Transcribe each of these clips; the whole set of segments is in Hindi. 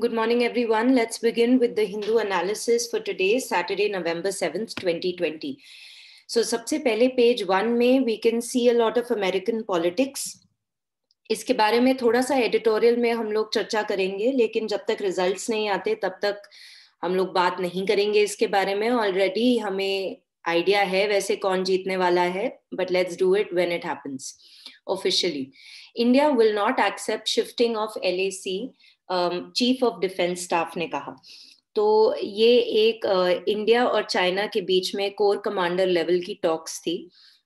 Good morning, everyone. Let's begin with the Hindu analysis for today, Saturday, November 7th, 2020. So, सबसे पहले पेज 1 में we can see a lot of American politics. इसके बारे में थोड़ा सा एडिटोरियल में हम लोग चर्चा करेंगे, लेकिन जब तक रिजल्ट्स नहीं आते तब तक हम लोग बात नहीं करेंगे इसके बारे में. ऑलरेडी हमें आइडिया है वैसे कौन जीतने वाला है, but let's do it when it happens officially. India will not accept shifting of LAC, chief of defence staff ने कहा. तो ये एक इंडिया और चाइना के बीच में कोर कमांडर लेवल की टॉक्स थी,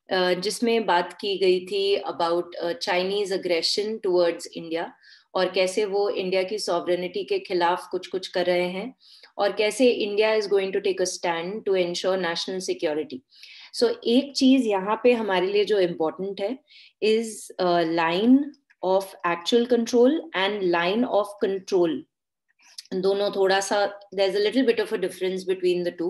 जिसमें बात की गई थी about Chinese aggression towards India और कैसे वो इंडिया की सॉवरेनिटी के खिलाफ कुछ कुछ कर रहे हैं और कैसे India is going to take a stand to ensure national security. So एक चीज यहाँ पे हमारे लिए जो इम्पोर्टेंट है is line of actual control and line of control. दोनों थोड़ा सा there is a little bit of a difference between the two.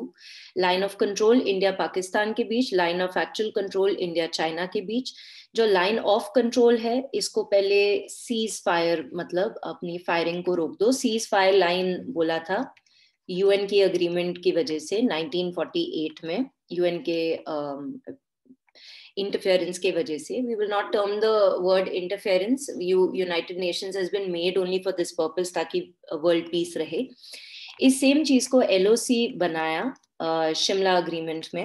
Line of control India Pakistan के बीच, line of actual control India China के बीच. जो लाइन ऑफ कंट्रोल है इसको पहले सीज फायर, मतलब अपनी फायरिंग को रोक दो, सीज फायर लाइन बोला था UN की अग्रीमेंट की वजह से 1948 में, UN के interference के वजह से. We will not term the word interference. United Nations has been made only for this purpose ताकि world peace रहे. इस सेम चीज को LOC बनाया शिमला अग्रीमेंट में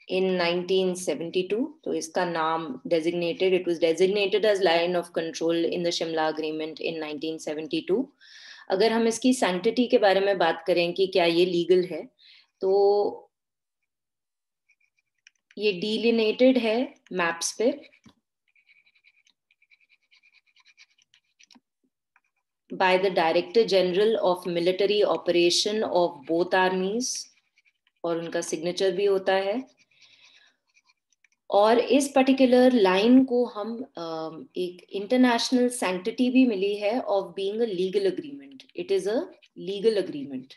in 1972. तो इसका नाम designated, it was designated as line of control in the Shimla agreement in 1972. अगर हम इसकी sanctity के बारे में बात करें कि क्या ये legal है, तो ये डिलिनेटेड है मैप्स पे by the director general of military operation of both आर्मीज, और उनका सिग्नेचर भी होता है. और इस पर्टिकुलर लाइन को हम एक इंटरनेशनल सैंक्टिटी भी मिली है of being a legal agreement. It is a legal agreement.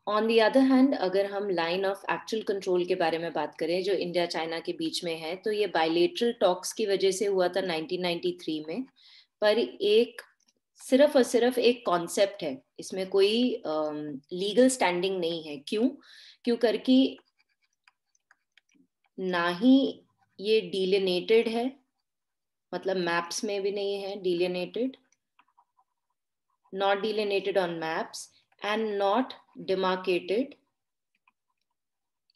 On the other hand, अगर हम लाइन ऑफ एक्चुअल कंट्रोल के बारे में बात करें जो इंडिया चाइना के बीच में है, तो ये बायलेटरल टॉक्स की वजह से हुआ था 1993 में. पर एक सिर्फ और सिर्फ एक कॉन्सेप्ट है, इसमें कोई लीगल स्टैंडिंग नहीं है. क्यों करके ना ही ये डिलिनेटेड है, मतलब मैप्स में भी नहीं है delineated, not delineated on maps and not demarcated,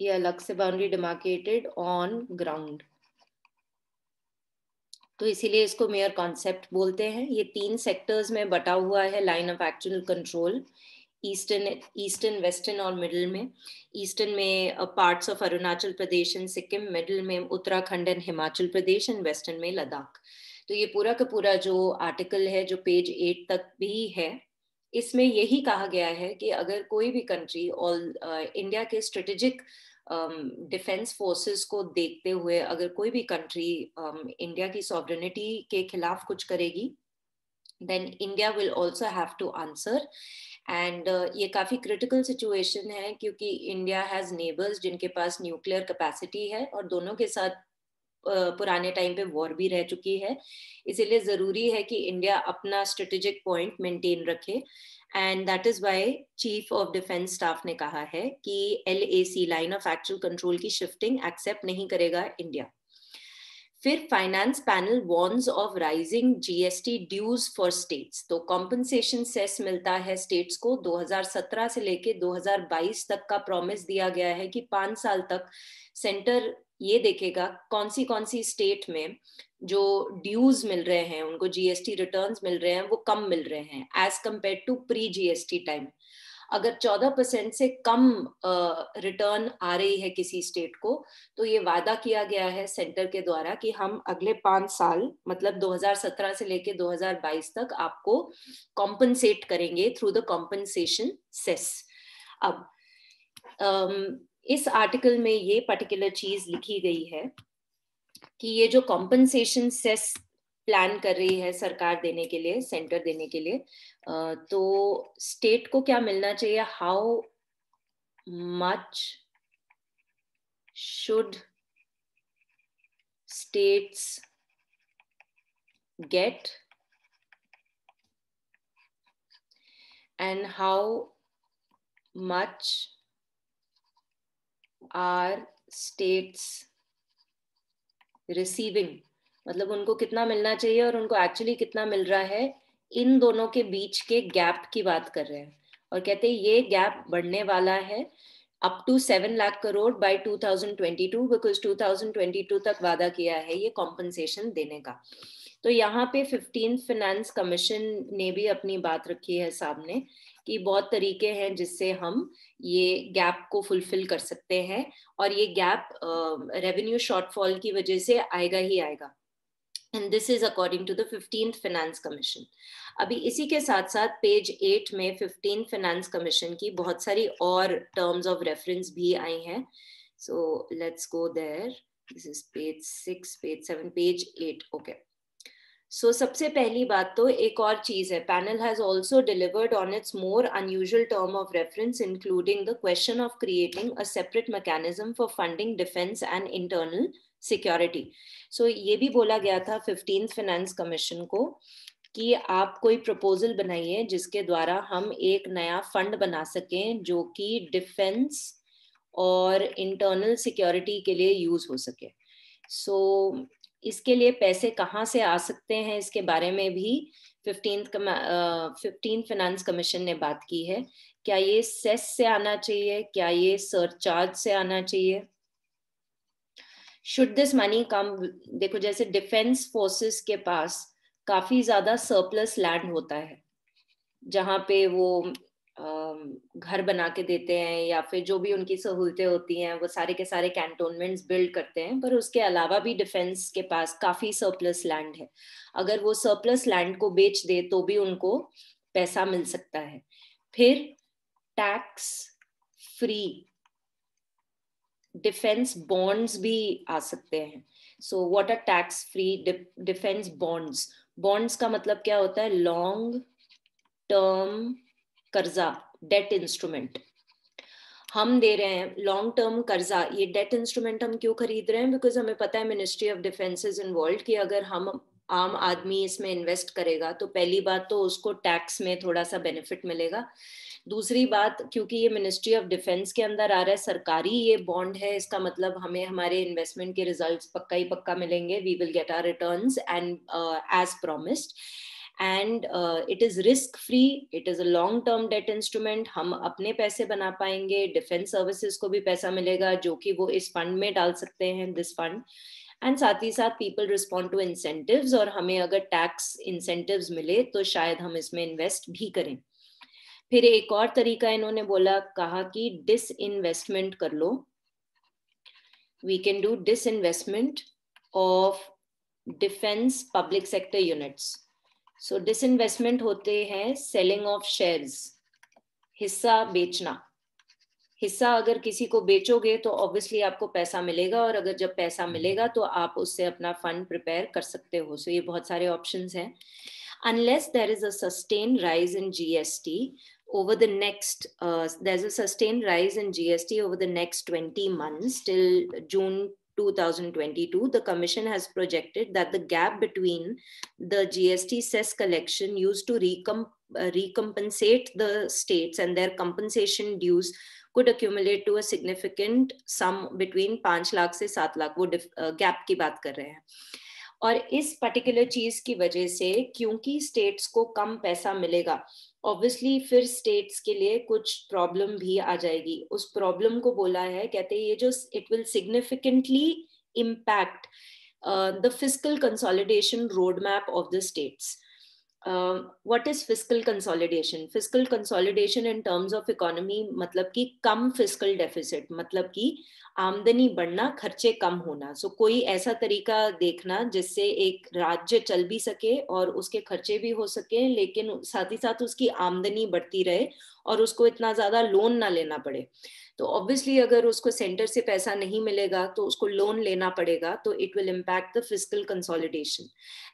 ये अलग से बाउंड्री demarcated on ground. तो इसीलिए इसको मेयर कॉन्सेप्ट बोलते हैं. ये 3 सेक्टर्स में बटा हुआ है line of actual control, eastern, western और मिडिल में. ईस्टर्न में parts of Arunachal Pradesh and Sikkim, middle में Uttarakhand and Himachal Pradesh and western में लद्दाख. तो ये पूरा का पूरा जो आर्टिकल है जो पेज 8 तक भी है, इसमें यही कहा गया है कि अगर कोई भी कंट्री और इंडिया के स्ट्रेटेजिक डिफेंस फोर्सेस को देखते हुए अगर कोई भी कंट्री इंडिया की सॉवरेनिटी के खिलाफ कुछ करेगी, then India will also have to answer. And ये काफी क्रिटिकल सिचुएशन है क्योंकि इंडिया हैज नेबर्स जिनके पास न्यूक्लियर कैपेसिटी है और दोनों के साथ पुराने टाइम पे वॉर भी रह चुकी है. इसीलिए जरूरी है कि इंडिया अपना स्ट्रेटेजिक पॉइंट मेंटेन रखे. And that is why chief of defence staff ने कहा है कि LAC line of actual control की शिफ्टिंग एक्सेप्ट नहीं करेगा इंडिया. फिर finance panel warns of rising GST dues for states. तो कॉम्पनसेशन सेस मिलता है स्टेट्स को. 2017 से लेके 2022 तक का प्रॉमिस दिया गया है कि 5 साल तक सेंटर ये देखेगा कौन सी स्टेट में जो ड्यूज मिल रहे हैं, उनको GST रिटर्न्स मिल रहे हैं, वो कम मिल रहे हैं as compare to pre GST time. अगर 14% से कम रिटर्न आ रही है किसी स्टेट को, तो ये वादा किया गया है सेंटर के द्वारा कि हम अगले 5 साल, मतलब 2017 से लेके 2022 तक आपको कॉम्पनसेट करेंगे थ्रू द कॉम्पनसेशन सेस. अब इस आर्टिकल में ये पर्टिकुलर चीज लिखी गई है कि ये जो कॉम्पनसेशन सेस प्लान कर रही है सरकार देने के लिए, सेंटर देने के लिए, तो स्टेट को क्या मिलना चाहिए, how much should states get and how much are states receiving, मतलब उनको कितना मिलना चाहिए और उनको एक्चुअली कितना मिल रहा है, इन दोनों के बीच के गैप की बात कर रहे हैं और कहते हैं ये गैप बढ़ने वाला है up to 7 lakh crore by 2022 because 2022 तक वादा किया है ये कॉम्पनसेशन देने का। तो यहाँ पे 15th फाइनेंस कमीशन ने भी अपनी बात रखी है सामने कि बहुत तरीके हैं जिससे हम ये गैप को फुलफिल कर सकते हैं और ये गैप रेवेन्यू शॉर्टफॉल की वजह से आएगा ही आएगा। And this is according to the 15th Finance Commission. अभी इसी के साथ साथ पेज 8 में 15th Finance Commission की बहुत सारी और terms of reference भी आई हैं. So let's go there. This is page 6, page 7, page 8. Okay. So सबसे पहली बात तो एक और चीज है, panel has also delivered on its more unusual term of reference including the question of creating a separate mechanism for funding defense and internal security. So ये भी बोला गया था 15th फाइनेंस कमीशन को कि आप कोई प्रपोजल बनाइए जिसके द्वारा हम एक नया फंड बना सकें जो कि डिफेंस और इंटरनल सिक्योरिटी के लिए यूज हो सके। सो इसके लिए पैसे कहाँ से आ सकते हैं इसके बारे में भी 15th फाइनेंस कमीशन ने बात की है। क्या ये सेस से आना चाहिए, क्या ये सरचार्ज से आना चाहिए? शुड दिस मनी कम, देखो जैसे डिफेंस फोर्सेस के पास काफी ज्यादा सरप्लस लैंड होता है जहां पे वो घर बना के देते हैं या फिर जो भी उनकी सहूलतें होती हैं वो सारे के सारे कैंटोनमेंट्स बिल्ड करते हैं, पर उसके अलावा भी डिफेंस के पास काफी सरप्लस लैंड है। अगर वो सरप्लस लैंड को बेच दे तो भी उनको पैसा मिल सकता है। फिर टैक्स फ्री डिफेंस बॉन्ड्स भी आ सकते हैं। So what are tax free defence bonds? Bonds का मतलब क्या होता है? लॉन्ग टर्म कर्जा, डेट इंस्ट्रूमेंट हम दे रहे हैं। लॉन्ग टर्म कर्जा, ये डेट इंस्ट्रूमेंट हम क्यों खरीद रहे हैं? बिकॉज हमें पता है ministry of defence is involve कि अगर हम आम आदमी इसमें इन्वेस्ट करेगा तो पहली बात तो उसको टैक्स में थोड़ा सा बेनिफिट मिलेगा। दूसरी बात, क्योंकि ये मिनिस्ट्री ऑफ डिफेंस के अंदर आ रहा है, सरकारी ये बॉन्ड है, इसका मतलब हमें हमारे इन्वेस्टमेंट के रिजल्ट्स पक्का ही पक्का मिलेंगे। We will get our returns and as promised and it is risk free, it is a long term debt instrument। हम अपने पैसे बना पाएंगे, डिफेंस सर्विसेज को भी पैसा मिलेगा जो कि वो इस फंड में डाल सकते हैं, दिस फंड। एंड साथ ही साथ पीपल रिस्पॉन्ड टू इंसेंटिव्स और हमें अगर टैक्स इंसेंटिव्स मिले तो शायद हम इसमें इन्वेस्ट भी करें। फिर एक और तरीका इन्होंने बोला, कहा कि डिस इन्वेस्टमेंट कर लो। We can do disinvestment of defence public sector units. So disinvestment होते हैं सेलिंग ऑफ शेयर्स, हिस्सा बेचना। हिस्सा अगर किसी को बेचोगे तो ऑब्वियसली आपको पैसा मिलेगा और अगर जब पैसा मिलेगा तो आप उससे अपना फंड प्रिपेयर कर सकते हो। सो ये बहुत सारे ऑप्शंस हैं। Unless there is a sustained rise in GST over the next, there's a sustained rise in GST over the next 20 months till June 2022, the Commission has projected that the gap between the GST cess collection used to recompensate the states and their compensation dues could accumulate to a significant sum between 5 lakh से 7 लाख, वो गैप की बात कर रहे हैं। और इस पर्टिकुलर चीज की वजह से क्योंकि स्टेट्स को कम पैसा मिलेगा, ऑब्वियसली फिर स्टेट्स के लिए कुछ प्रॉब्लम भी आ जाएगी। उस प्रॉब्लम को बोला है, कहते हैं ये जो it will significantly impact the fiscal consolidation road map of the states. what is fiscal consolidation? Fiscal consolidation in terms of economy मतलब कि कम fiscal deficit, मतलब कि आमदनी बढ़ना, खर्चे कम होना। सो कोई ऐसा तरीका देखना जिससे एक राज्य चल भी सके और उसके खर्चे भी हो सके, लेकिन साथ ही साथ उसकी आमदनी बढ़ती रहे और उसको इतना ज्यादा लोन ना लेना पड़े। तो ऑब्वियसली अगर उसको सेंटर से पैसा नहीं मिलेगा तो उसको लोन लेना पड़ेगा, तो it will impact the fiscal consolidation.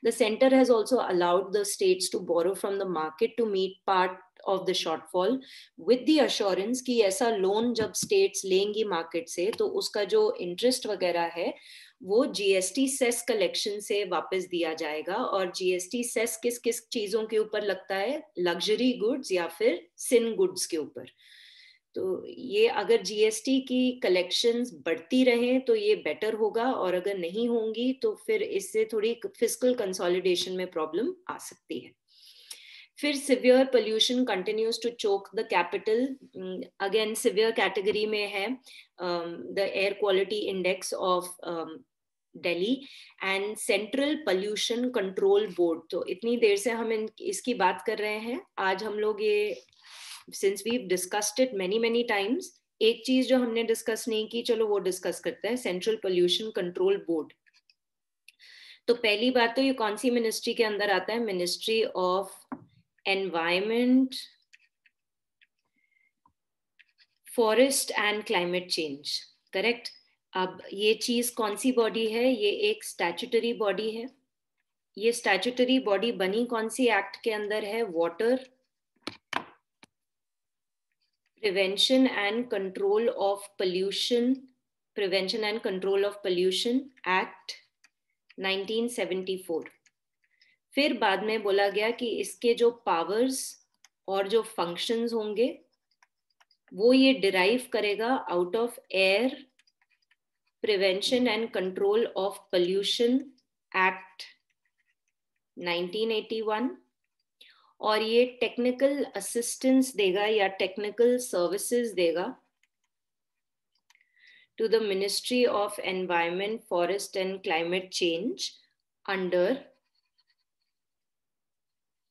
The centre has also allowed the states to borrow from the market to meet part of the shortfall with the assurance कि ऐसा लोन जब स्टेट्स लेंगी मार्केट से तो उसका जो इंटरेस्ट वगैरह है वो जीएसटी सेस कलेक्शन से वापस दिया जाएगा। और जीएसटी सेस किस किस चीजों के ऊपर लगता है? लग्जरी गुड्स या फिर सिन गुड्स के ऊपर। तो ये अगर जीएसटी की कलेक्शंस बढ़ती रहें तो ये बेटर होगा, और अगर नहीं होंगी तो फिर इससे थोड़ी फिस्कल कंसोलिडेशन में प्रॉब्लम आ सकती है। फिर severe pollution continues to choke the capital, again severe category में है the air quality index of Delhi and central pollution control board. तो इतनी देर से हम इसकी बात कर रहे हैं, आज हम लोग ये since we've discussed it many times, एक चीज जो हमने डिस्कस नहीं की, चलो वो डिस्कस करते हैं, सेंट्रल पोल्यूशन कंट्रोल बोर्ड। तो पहली बात तो ये कौन सी मिनिस्ट्री के अंदर आता है? Ministry of environment, forest and climate change, correct. अब ये चीज कौन सी बॉडी है? ये एक स्टैट्यूटरी बॉडी है। ये स्टैट्यूटरी बॉडी बनी कौन सी एक्ट के अंदर है? Water Prevention and Control of Pollution, Prevention and Control of Pollution Act 1974। फिर बाद में बोला गया कि इसके जो पावर्स और जो फंक्शंस होंगे वो ये डिराइव करेगा out of air prevention and control of pollution act 1981, और ये टेक्निकल असिस्टेंस देगा या टेक्निकल सर्विसेज देगा to the ministry of environment, forest and climate change under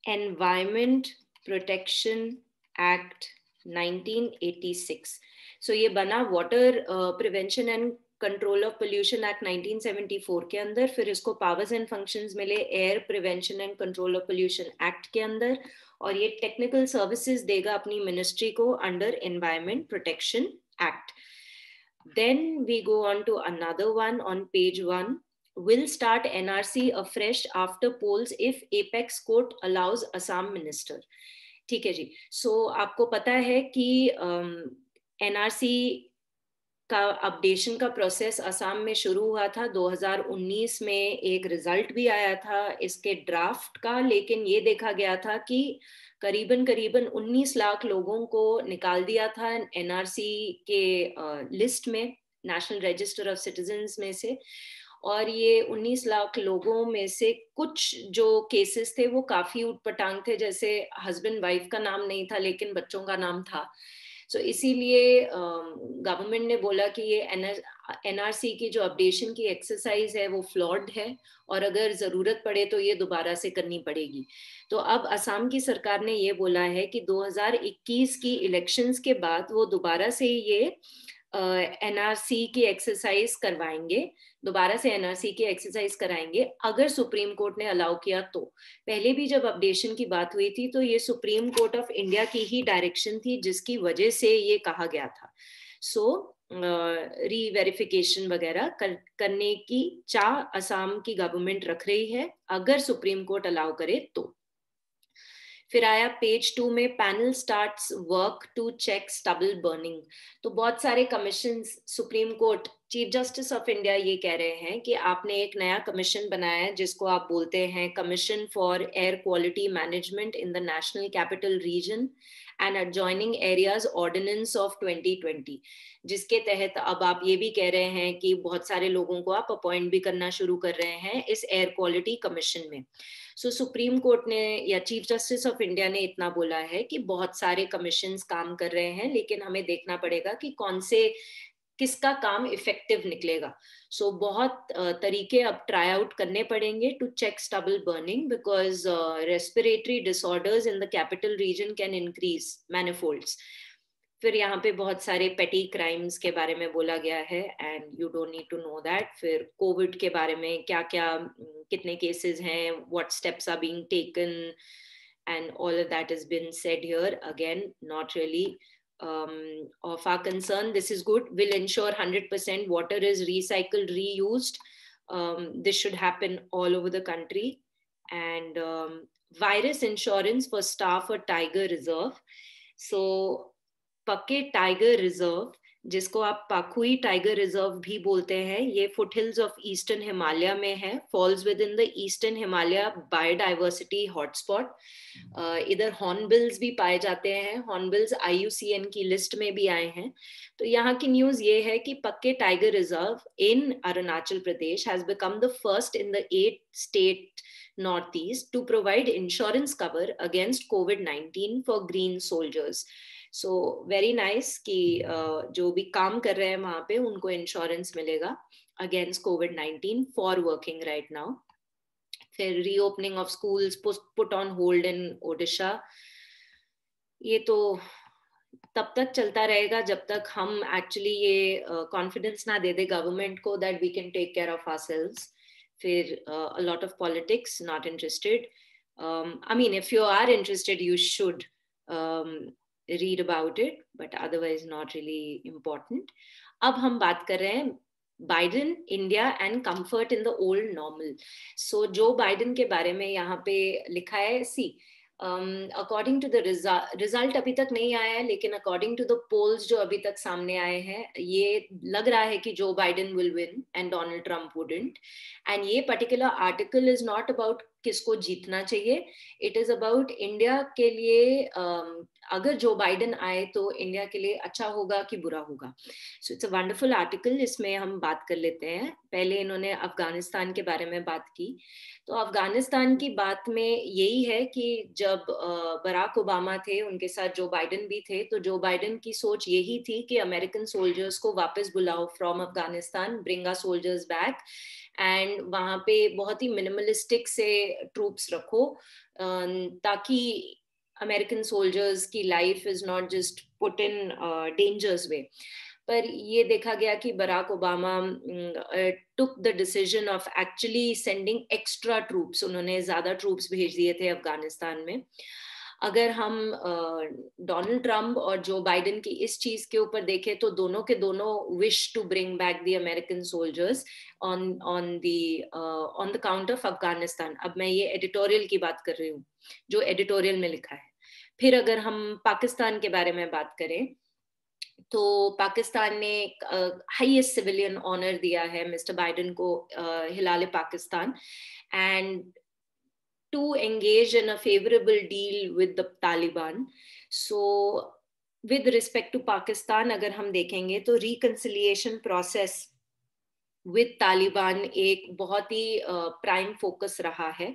environment protection act 1986। So ये बना water prevention and control of pollution act 1974 के अंदर। फिर इसको पावर्स एंड फंक्शंस मिले air prevention and control of pollution act के अंदर, और ये टेक्निकल सर्विसेज देगा अपनी मिनिस्ट्री को under environment protection act. Then we go on to another one on page 1, will start NRC afresh after polls if apex court allows Assam minister। ठीक है जी। सो आपको पता है कि NRC का अपडेशन का प्रोसेस असम में शुरू हुआ था 2019 में। एक रिजल्ट भी आया था इसके ड्राफ्ट का, लेकिन ये देखा गया था कि करीबन 19 लाख लोगों को निकाल दिया था एनआरसी के लिस्ट में, नेशनल रजिस्टर ऑफ सिटीजन्स में से। और ये 19 लाख लोगों में से कुछ जो केसेस थे वो काफी उटपटांग थे, जैसे हस्बैंड वाइफ का नाम नहीं था लेकिन बच्चों का नाम था। सो इसीलिए गवर्नमेंट ने बोला कि ये एनआरसी की जो अपडेशन की एक्सरसाइज है वो फ्लॉड है, और अगर जरूरत पड़े तो ये दोबारा से करनी पड़ेगी। तो अब असम की सरकार ने ये बोला है कि 2021 की इलेक्शंस के बाद वो दोबारा से ये एनआरसी की एक्सरसाइज करवाएंगे, दोबारा से एनआरसी की एक्सरसाइज कराएंगे अगर सुप्रीम कोर्ट ने अलाउ किया तो। पहले भी जब अपडेशन की बात हुई थी तो ये सुप्रीम कोर्ट ऑफ इंडिया की ही डायरेक्शन थी जिसकी वजह से ये कहा गया था। सो रीवेरिफिकेशन वगैरह करने की चाह असम की गवर्नमेंट रख रही है अगर सुप्रीम कोर्ट अलाउ करे तो। फिर आया पेज 2 में, panel starts work to check stubble burning. तो बहुत सारे commission, supreme court, chief justice of India ये कह रहे हैं कि आपने एक नया कमीशन बनाया है जिसको आप बोलते हैं commission for air quality management in the national capital region and adjoining areas ordinance of 2020, जिसके तहत अब आप ये भी कह रहे हैं कि बहुत सारे लोगों को आप अपॉइंट भी करना शुरू कर रहे हैं इस एयर क्वालिटी कमीशन में। सो सुप्रीम कोर्ट ने या चीफ जस्टिस ऑफ इंडिया ने इतना बोला है कि बहुत सारे कमीशंस काम कर रहे हैं, लेकिन हमें देखना पड़ेगा कि कौन से, किसका काम इफेक्टिव निकलेगा। सो बहुत तरीके अब ट्राई आउट करने पड़ेंगे to check stubble burning, because respiratory disorders in the capital region can increase manifolds. फिर यहाँ पे बहुत सारे पेटी क्राइम्स के बारे में बोला गया है and you don't need to know that. फिर कोविड के बारे में क्या क्या, कितने केसेस हैं, what steps are being taken and all of that is been said here. Again not really of our concern. This is good, will ensure 100% water is recycled, reused. This should happen all over the country. And virus insurance for staff at Tiger Reserve. So Pake Tiger Reserve, जिसको आप पाखुई टाइगर रिजर्व भी बोलते हैं, ये फुटहिल्स ऑफ ईस्टर्न हिमालय में है, falls within the eastern Himalaya biodiversity hotspot. इधर हॉर्नबिल्स भी पाए जाते हैं, हॉर्नबिल्स IUCN की लिस्ट में भी आए हैं। तो यहाँ की न्यूज ये है कि पक्के tiger reserve in Arunachal Pradesh has become the first in the 8 state Northeast to provide insurance cover against COVID-19 for green soldiers. So very nice कि जो भी काम कर रहे हैं वहां पे उनको इंश्योरेंस मिलेगा against COVID-19 for working right now. फिर reopening of schools put on hold in Odisha. ये तो तब तक चलता रहेगा जब तक हम एक्चुअली ये कॉन्फिडेंस ना दे दे गवर्नमेंट को that we can take care of ourselves. फिर a lot of politics, not interested. I mean, if you are interested, you should read about it, but otherwise not really important. अब हम बात कर रहे हैं Biden, India and comfort in the old normal. So Joe Biden के बारे में यहाँ पे लिखा है, सी अकॉर्डिंग टू द रिजल्ट अभी तक नहीं आया है, लेकिन अकॉर्डिंग टू द पोल्स जो अभी तक सामने आए हैं, ये लग रहा है कि Joe Biden will win and Donald Trump wouldn't. And ये particular article is not about किसको जीतना चाहिए, इट इज अबाउट इंडिया के लिए अगर जो बाइडेन आए तो इंडिया के लिए अच्छा होगा कि बुरा होगा. So it's a wonderful article. इसमें हम बात कर लेते हैं. पहले इन्होंने अफगानिस्तान के बारे में बात की. तो अफगानिस्तान की बात में यही है कि जब बराक ओबामा थे, उनके साथ जो बाइडेन भी थे, तो जो बाइडेन की सोच यही थी कि अमेरिकन सोल्जर्स को वापस बुलाओ from Afghanistan, bring our soldiers back, and वहां पे बहुत ही मिनिमलिस्टिक से ट्रूप्स रखो ताकि अमेरिकन सोल्जर्स की life is not just put in dangers way. पर ये देखा गया कि Barack Obama took the decision of actually sending extra troops. उन्होंने ज्यादा ट्रूप्स भेज दिए थे अफगानिस्तान में. अगर हम डोनाल्ड ट्रम्प और जो बाइडेन की इस चीज के ऊपर देखें तो दोनों के दोनों wish to bring back the American soldiers on the count of Afghanistan. अब मैं ये एडिटोरियल की बात कर रही हूँ, जो एडिटोरियल में लिखा है. फिर अगर हम पाकिस्तान के बारे में बात करें तो पाकिस्तान ने हाईएस्ट सिविलियन ऑनर दिया है मिस्टर बाइडेन को, Hilal Pakistan, and to engage in a favorable deal with the Taliban. So with respect to Pakistan अगर हम देखेंगे तो reconciliation process with Taliban एक बहुत ही prime focus रहा है.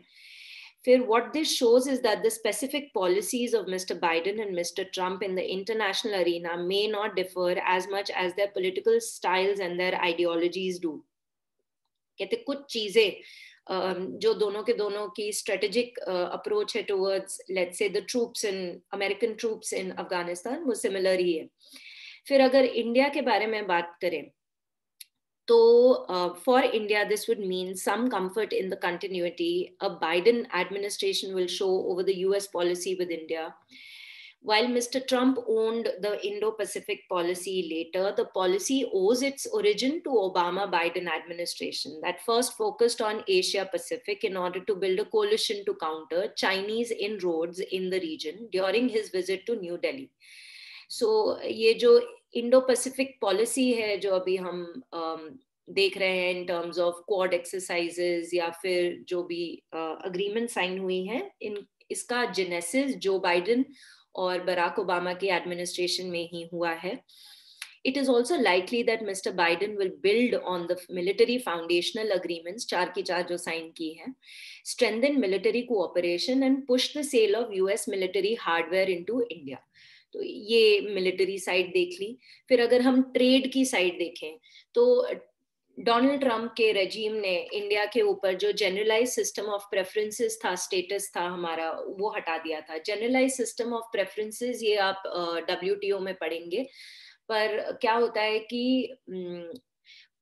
फिर what this shows is that the specific policies of Mr. Biden and Mr. Trump in the international arena may not differ as much as their political styles and their ideologies do. कहते कुछ चीजें जो दोनों के दोनों की स्ट्रेटेजिक अप्रोच है towards let's say the troops in American troops in Afghanistan, वो सिमिलर ही है. फिर अगर इंडिया के बारे में बात करें तो for India this would mean some comfort in the continuity a Biden administration will show over the US policy with India. While Mr. Trump owned the Indo-Pacific policy later, the policy owes its origin to Obama-Biden administration that first focused on Asia-Pacific in order to build a coalition to counter Chinese inroads in the region during his visit to New Delhi. So, ये जो Indo-Pacific policy है जो अभी हम देख रहे हैं in terms of quad exercises या फिर जो भी agreement sign हुई है, इसका genesis जो बाइडेन और बराक ओबामा की एडमिनिस्ट्रेशन में ही हुआ है. It is also likely that Mr. Biden will build on the military foundational agreements, 4 की 4 जो साइन की हैं, strengthen military cooperation and push the sale of US military hardware into India. तो ये मिलिट्री साइड देख ली. फिर अगर हम ट्रेड की साइड देखें तो डोनाल्ड ट्रम्प के रेजीम ने इंडिया के ऊपर जो जनरलाइज सिस्टम ऑफ प्रेफरेंसेस था, स्टेटस था हमारा, वो हटा दिया था. जनरलाइज सिस्टम ऑफ प्रेफरेंसेस ये आप WTO में पढ़ेंगे. पर क्या होता है कि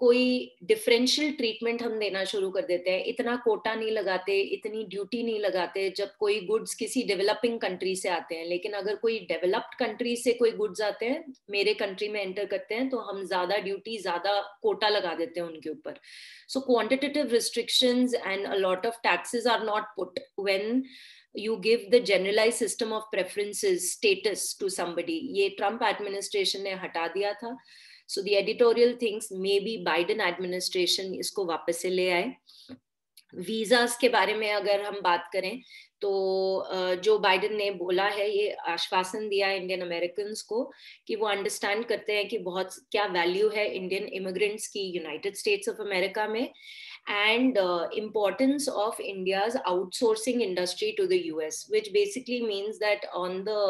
कोई डिफरेंशियल ट्रीटमेंट हम देना शुरू कर देते हैं. इतना कोटा नहीं लगाते, इतनी ड्यूटी नहीं लगाते जब कोई गुड्स किसी डेवलपिंग कंट्री से आते हैं. लेकिन अगर कोई डेवलप्ड कंट्री से कोई गुड्स आते हैं, मेरे कंट्री में एंटर करते हैं, तो हम ज्यादा ड्यूटी, ज्यादा कोटा लगा देते हैं उनके ऊपर. So quantitative restrictions and a lot of taxes are not put when you give the generalized system of preferences status to somebody. ये ट्रम्प एडमिनिस्ट्रेशन ने हटा दिया था. So the editorial thinks maybe Biden administration इसको वापस से ले आए. वीजास के बारे में अगर हम बात करें तो जो बाइडेन ने बोला है, ये आश्वासन दिया इंडियन अमेरिकन को कि वो अंडरस्टैंड करते हैं कि बहुत क्या वैल्यू है इंडियन इमिग्रेंट्स की यूनाइटेड स्टेट्स ऑफ अमेरिका में, and importance of India's outsourcing industry to the US, which basically means that on the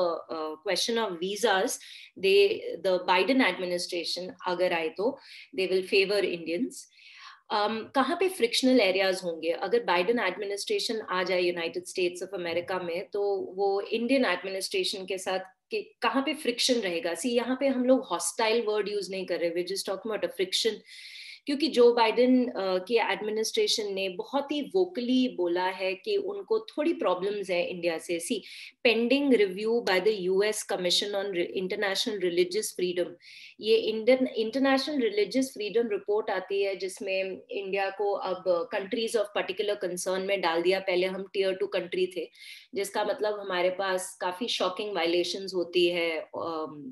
question of visas, the Biden administration अगर आए तो they will favor Indians. कहाँ पे फ्रिक्शनल एरियाज होंगे अगर बाइडेन एडमिनिस्ट्रेशन आ जाए यूनाइटेड स्टेट्स ऑफ अमेरिका में, तो वो इंडियन एडमिनिस्ट्रेशन के साथ कि कहाँ पे फ्रिक्शन रहेगा. सी यहाँ पे हम लोग हॉस्टाइल वर्ड यूज नहीं कर रहे, we just talking about a friction, क्योंकि जो बाइडेन की एडमिनिस्ट्रेशन ने बहुत ही वोकली बोला है कि उनको थोड़ी प्रॉब्लम्स है इंडिया से. See pending review by the US commission on international religious freedom, ये Indian international religious freedom report आती है जिसमें इंडिया को अब कंट्रीज ऑफ पर्टिकुलर कंसर्न में डाल दिया. पहले हम टियर 2 कंट्री थे, जिसका मतलब हमारे पास काफी शॉकिंग वायलेशंस होती है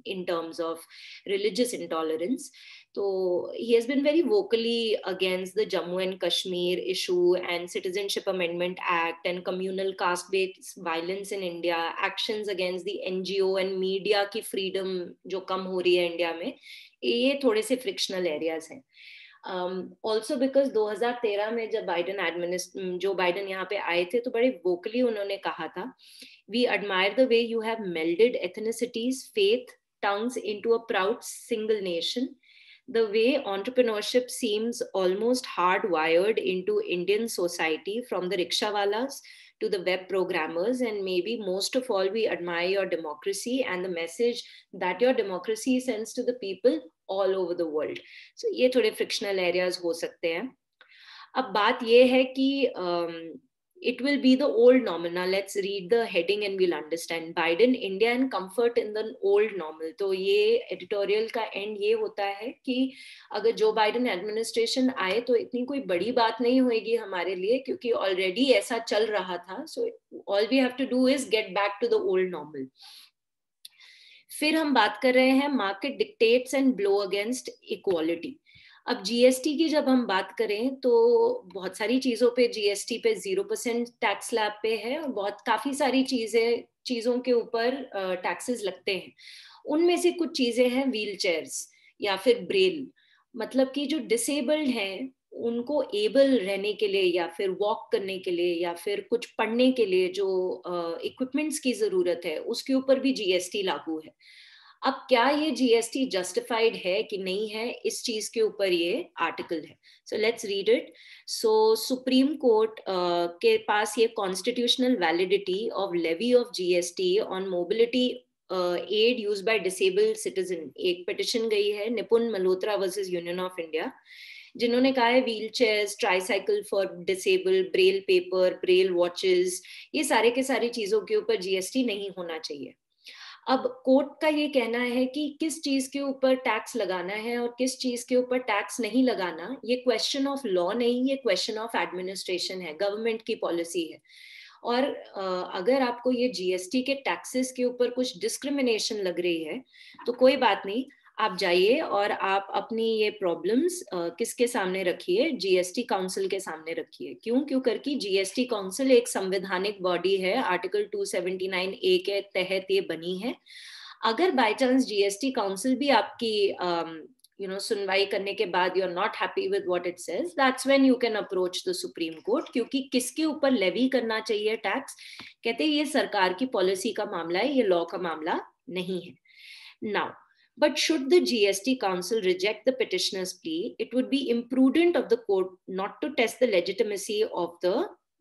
in terms of religious intolerance. So he has been very vocally against the Jammu and Kashmir issue and Citizenship Amendment Act and communal caste-based violence in India, actions against the NGO and media की freedom जो कम हो रही है इंडिया में, ये थोड़े से frictional areas हैं. Also because 2013 में जब जो बाइडेन यहाँ पे आए थे तो बड़े vocally उन्होंने कहा था, we admire the way you have melded ethnicities, faith, tongues into a proud single nation. The way entrepreneurship seems almost hardwired into Indian society, from the rickshawalas to the web programmers, and maybe most of all, we admire your democracy and the message that your democracy sends to the people all over the world. So ये थोड़े frictional areas हो सकते हैं. अब बात ये है कि it will be the old normal. Now let's read the heading and we'll understand. Biden, India and comfort in the old normal. तो ये editorial का end ये होता है कि अगर जो बाइडेन एडमिनिस्ट्रेशन आए तो इतनी कोई बड़ी बात नहीं होगी हमारे लिए, क्योंकि ऑलरेडी ऐसा चल रहा था. So all we have to do is get back to the old normal. फिर हम बात कर रहे हैं market dictates and blow against equality. अब जीएसटी की जब हम बात करें तो बहुत सारी चीजों पे जीएसटी पे 0% टैक्स स्लैब पे है, और बहुत काफी सारी चीजों के ऊपर टैक्सेस लगते हैं. उनमें से कुछ चीजें हैं व्हील चेयर्स या फिर ब्रेल, मतलब कि जो डिसेबल्ड हैं उनको एबल रहने के लिए या फिर वॉक करने के लिए या फिर कुछ पढ़ने के लिए जो इक्विपमेंट्स की जरूरत है, उसके ऊपर भी जीएसटी लागू है. अब क्या ये जीएसटी जस्टिफाइड है कि नहीं है, इस चीज के ऊपर ये आर्टिकल है. So let's read it. So supreme court के पास ये constitutional validity of levy of GST on mobility aid used by disabled citizen, एक पिटिशन गई है Nipun Malhotra versus union of India, जिन्होंने कहा है wheel chairs, tricycle for disable, braille paper, braille watches, ये सारे के सारी चीजों के ऊपर जीएसटी नहीं होना चाहिए. अब कोर्ट का ये कहना है कि किस चीज के ऊपर टैक्स लगाना है और किस चीज के ऊपर टैक्स नहीं लगाना, ये क्वेश्चन ऑफ लॉ नहीं, ये क्वेश्चन ऑफ एडमिनिस्ट्रेशन है, गवर्नमेंट की पॉलिसी है. और अगर आपको ये जीएसटी के टैक्सेस के ऊपर कुछ डिस्क्रिमिनेशन लग रही है तो कोई बात नहीं, आप जाइए और आप अपनी ये प्रॉब्लम्स किसके सामने रखिए, जीएसटी काउंसिल के सामने रखिए. क्यों करके जीएसटी काउंसिल एक संवैधानिक बॉडी है, आर्टिकल 279A के तहत ये बनी है. अगर बाय चांस जीएसटी काउंसिल भी आपकी सुनवाई करने के बाद you are not happy with what it says, that's when you can approach the supreme court. क्योंकि किसके ऊपर लेवी करना चाहिए टैक्स, कहते हैं ये सरकार की पॉलिसी का मामला है, ये लॉ का मामला नहीं है. Now but should the GST Council reject the petitioner's plea, it would be imprudent of the court not to test the legitimacy of the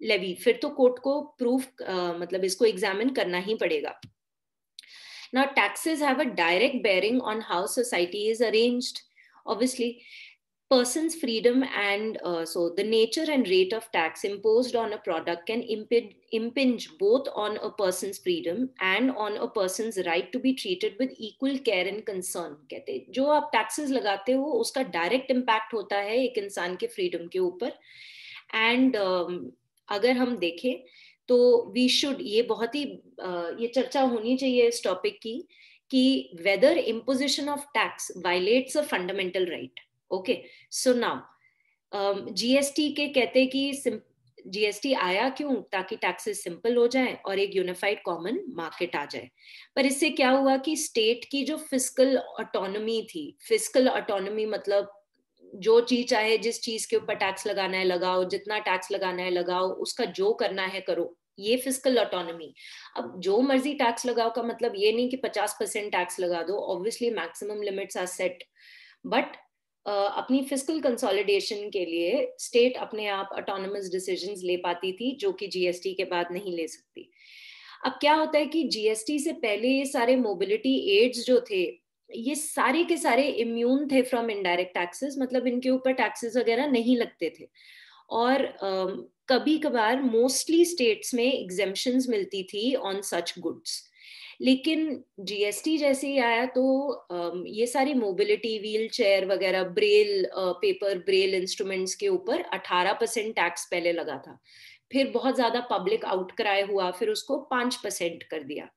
levy. फिर तो कोर्ट को प्रूफ मतलब इसको एग्जामिन करना ही पड़ेगा. Now taxes have a direct bearing on how society is arranged. Obviously, person's freedom and so the nature and rate of tax imposed on a product can impinge both on a person's freedom and on a person's right to be treated with equal care and concern. कहते हैं जो आप टैक्सेस लगाते हो उसका डायरेक्ट इम्पैक्ट होता है एक इंसान के फ्रीडम के ऊपर. एंड अगर हम देखें तो वी शुड, ये बहुत ही ये चर्चा होनी चाहिए इस टॉपिक की कि whether imposition of tax violates a fundamental right. Okay, so now GST के कहते कि जीएसटी आया क्यों, ताकि टैक्सेस सिंपल हो जाएं और एक यूनिफाइड कॉमन मार्केट आ जाए। पर इससे क्या हुआ कि स्टेट की जो फिस्कल ऑटोनॉमी थी, फिस्कल ऑटोनॉमी मतलब जो चीज चाहे जिस चीज के ऊपर टैक्स लगाना है लगाओ, जितना टैक्स लगाना है लगाओ, उसका जो करना है करो, ये फिस्कल ऑटोनॉमी। अब जो मर्जी टैक्स लगाओ का मतलब ये नहीं कि 50% टैक्स लगा दो, obviously maximum limits are set, but अपनी फिस्कल कंसोलिडेशन के लिए स्टेट अपने आप ऑटोनमस डिसीजंस ले पाती थी, जो कि जीएसटी के बाद नहीं ले सकती। अब क्या होता है कि जीएसटी से पहले ये सारे मोबिलिटी एड्स जो थे, ये सारे के सारे इम्यून थे फ्रॉम इनडायरेक्ट टैक्सेस, मतलब इनके ऊपर टैक्सेस वगैरह नहीं लगते थे। और कभी कभार मोस्टली स्टेट्स में एग्जेम्पशंस मिलती थी ऑन सच गुड्स। लेकिन जीएसटी जैसे ही आया तो ये सारी मोबिलिटी, व्हील चेयर वगैरह, ब्रेल पेपर ब्रेल इंस्ट्रूमेंट्स के ऊपर 18% टैक्स पहले लगा था, फिर बहुत ज्यादा पब्लिक आउटक्राई हुआ, फिर उसको 5% कर दिया।